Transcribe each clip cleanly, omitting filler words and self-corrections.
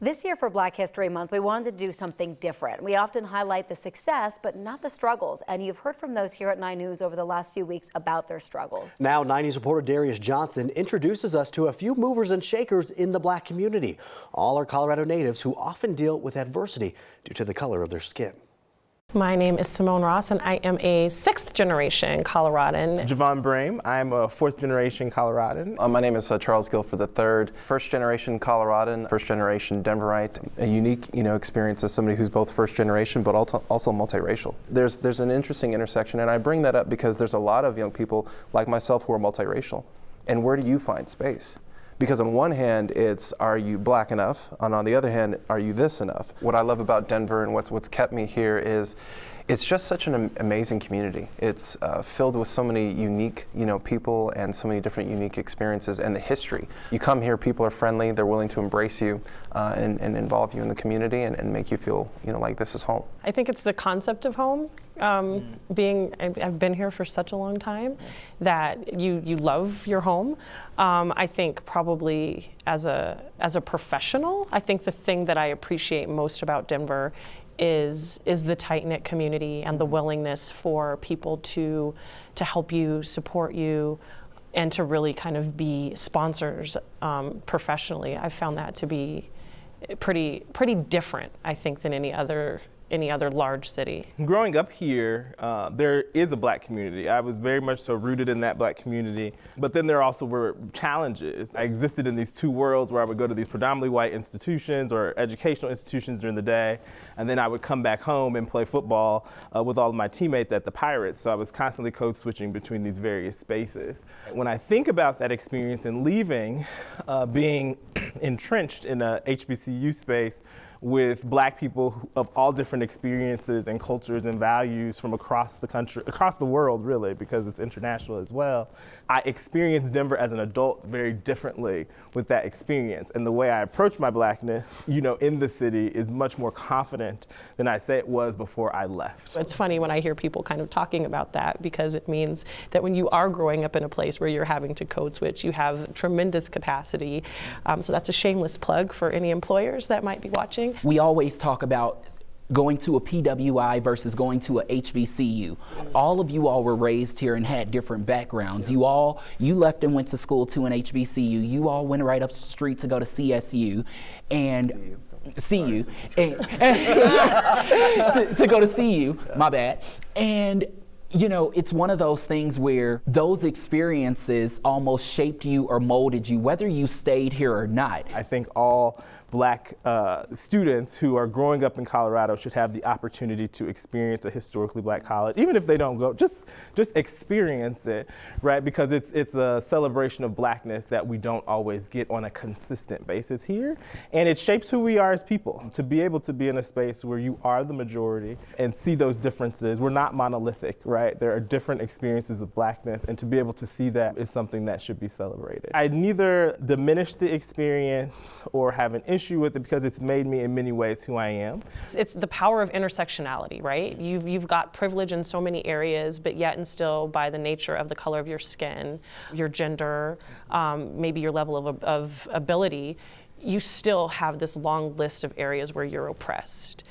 This year for Black History Month, we wanted to do something different. We often highlight the success, but not the struggles. And you've heard from those here at 9 News over the last few weeks about their struggles. Now, 9 News reporter Darius Johnson introduces us to a few movers and shakers in the Black community. All are Colorado natives who often deal with adversity due to the color of their skin. My name is Simone Ross, and I am a 6th generation Coloradan. Javon Brame, I'm a 4th generation Coloradan. My name is Charles Guilford III, 1st generation Coloradan, 1st generation Denverite. A unique, experience as somebody who's both 1st generation but also multiracial. There's an interesting intersection, and I bring that up because there's a lot of young people like myself who are multiracial. And where do you find space? Because on one hand, it's, are you black enough? And on the other hand, are you this enough? What I love about Denver and what's kept me here is it's just such an amazing community. It's filled with so many unique, people and so many different unique experiences and the history. You come here, people are friendly, they're willing to embrace you and involve you in the community and make you feel, like this is home. I think it's the concept of home. I've been here for such a long time that you love your home. I think probably as a professional, I think the thing that I appreciate most about Denver is the tight-knit community and the willingness for people to help you, support you, and to really kind of be sponsors professionally. I've found that to be pretty different, I think, than any other large city. Growing up here, there is a Black community. I was very much so rooted in that Black community, but then there also were challenges. I existed in these two worlds where I would go to these predominantly white institutions or educational institutions during the day, and then I would come back home and play football with all of my teammates at the Pirates. So I was constantly code switching between these various spaces. When I think about that experience and leaving, being entrenched in a HBCU space with Black people of all different experiences and cultures and values from across the country, across the world really, because it's international as well. I experienced Denver as an adult very differently with that experience. And the way I approach my Blackness, in the city is much more confident than I'd say it was before I left. It's funny when I hear people kind of talking about that, because it means that when you are growing up in a place where you're having to code switch, you have tremendous capacity. So that's a shameless plug for any employers that might be watching. We always talk about going to a PWI versus going to a HBCU. All of you all were raised here and had different backgrounds. You left and went to school to an HBCU. You all went right up the street to go to CSU and CU to go to CU, my bad. And it's one of those things where those experiences almost shaped you or molded you, whether you stayed here or not. I think all Black students who are growing up in Colorado should have the opportunity to experience a historically Black college, even if they don't go, just experience it, right? Because it's a celebration of Blackness that we don't always get on a consistent basis here. And it shapes who we are as people. To be able to be in a space where you are the majority and see those differences. We're not monolithic, right? There are different experiences of Blackness, and to be able to see that is something that should be celebrated. I neither diminish the experience or have an issue with it, because it's made me in many ways who I am. It's the power of intersectionality, right? You've got privilege in so many areas, but yet and still, by the nature of the color of your skin, your gender, maybe your level of ability, you still have this long list of areas where you're oppressed.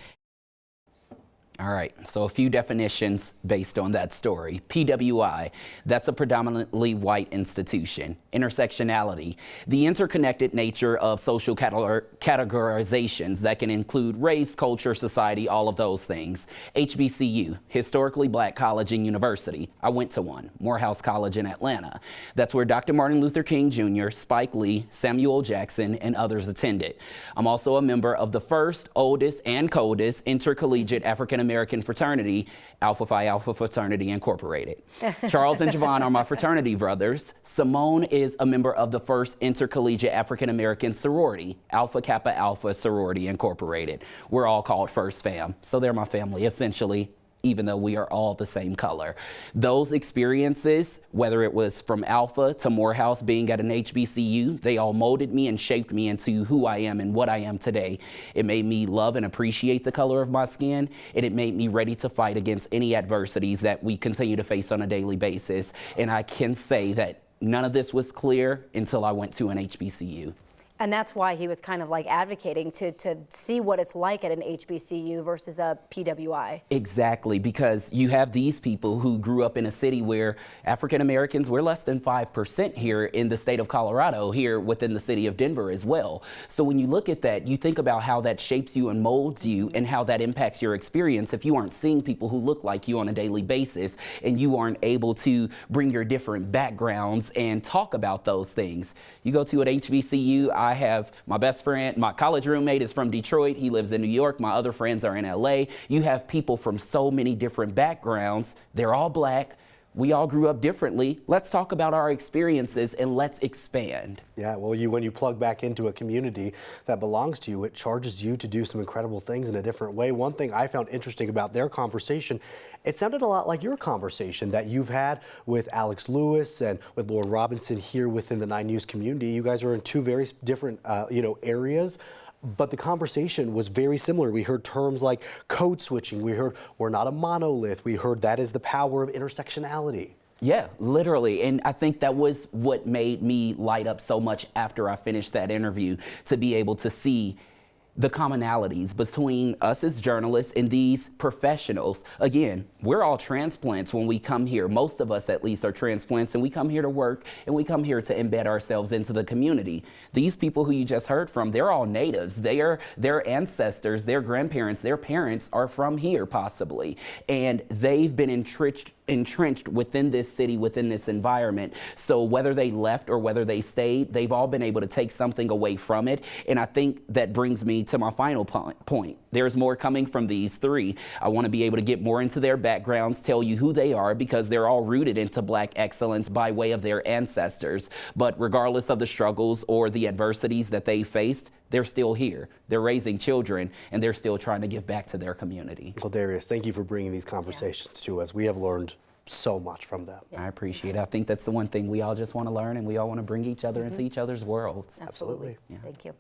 All right, so a few definitions based on that story. PWI, that's a predominantly white institution. Intersectionality, the interconnected nature of social categorizations that can include race, culture, society, all of those things. HBCU, historically Black college and university. I went to one, Morehouse College in Atlanta. That's where Dr. Martin Luther King Jr., Spike Lee, Samuel L. Jackson, and others attended. I'm also a member of the first, oldest, and coldest intercollegiate African-American fraternity, Alpha Phi Alpha Fraternity Incorporated. Charles and Javon are my fraternity brothers. Simone is a member of the first intercollegiate African-American sorority, Alpha Kappa Alpha Sorority Incorporated. We're all called First Fam, so they're my family essentially, even though we are all the same color. Those experiences, whether it was from Alpha to Morehouse being at an HBCU, they all molded me and shaped me into who I am and what I am today. It made me love and appreciate the color of my skin, and it made me ready to fight against any adversities that we continue to face on a daily basis. And I can say that none of this was clear until I went to an HBCU. And that's why he was kind of like advocating to see what it's like at an HBCU versus a PWI. Exactly, because you have these people who grew up in a city where African Americans, we're less than 5% here in the state of Colorado, here within the city of Denver as well. So when you look at that, you think about how that shapes you and molds you and how that impacts your experience if you aren't seeing people who look like you on a daily basis and you aren't able to bring your different backgrounds and talk about those things. You go to an HBCU, I have my best friend, my college roommate is from Detroit. He lives in New York. My other friends are in LA. You have people from so many different backgrounds. They're all black. We all grew up differently. Let's talk about our experiences and let's expand. Yeah, well, when you plug back into a community that belongs to you, it charges you to do some incredible things in a different way. One thing I found interesting about their conversation, it sounded a lot like your conversation that you've had with Alex Lewis and with Laura Robinson here within the 9 News community. You guys are in two very different, areas. But the conversation was very similar. We heard terms like code switching. We heard we're not a monolith. We heard that is the power of intersectionality. Yeah, literally. And I think that was what made me light up so much after I finished that interview, to be able to see the commonalities between us as journalists and these professionals. Again, we're all transplants when we come here. Most of us at least are transplants, and we come here to work and we come here to embed ourselves into the community. These people who you just heard from, they're all natives. Their ancestors, their grandparents, their parents are from here possibly. And they've been entrenched within this city, within this environment. So whether they left or whether they stayed, they've all been able to take something away from it. And I think that brings me to my final point. There's more coming from these three. I want to be able to get more into their backgrounds, tell you who they are, because they're all rooted into Black excellence by way of their ancestors. But regardless of the struggles or the adversities that they faced, they're still here. They're raising children, and they're still trying to give back to their community. Well, Darius, thank you for bringing these conversations to us. We have learned so much from them. I appreciate it. I think that's the one thing we all just want to learn, and we all want to bring each other into each other's worlds. Absolutely. Yeah. Thank you.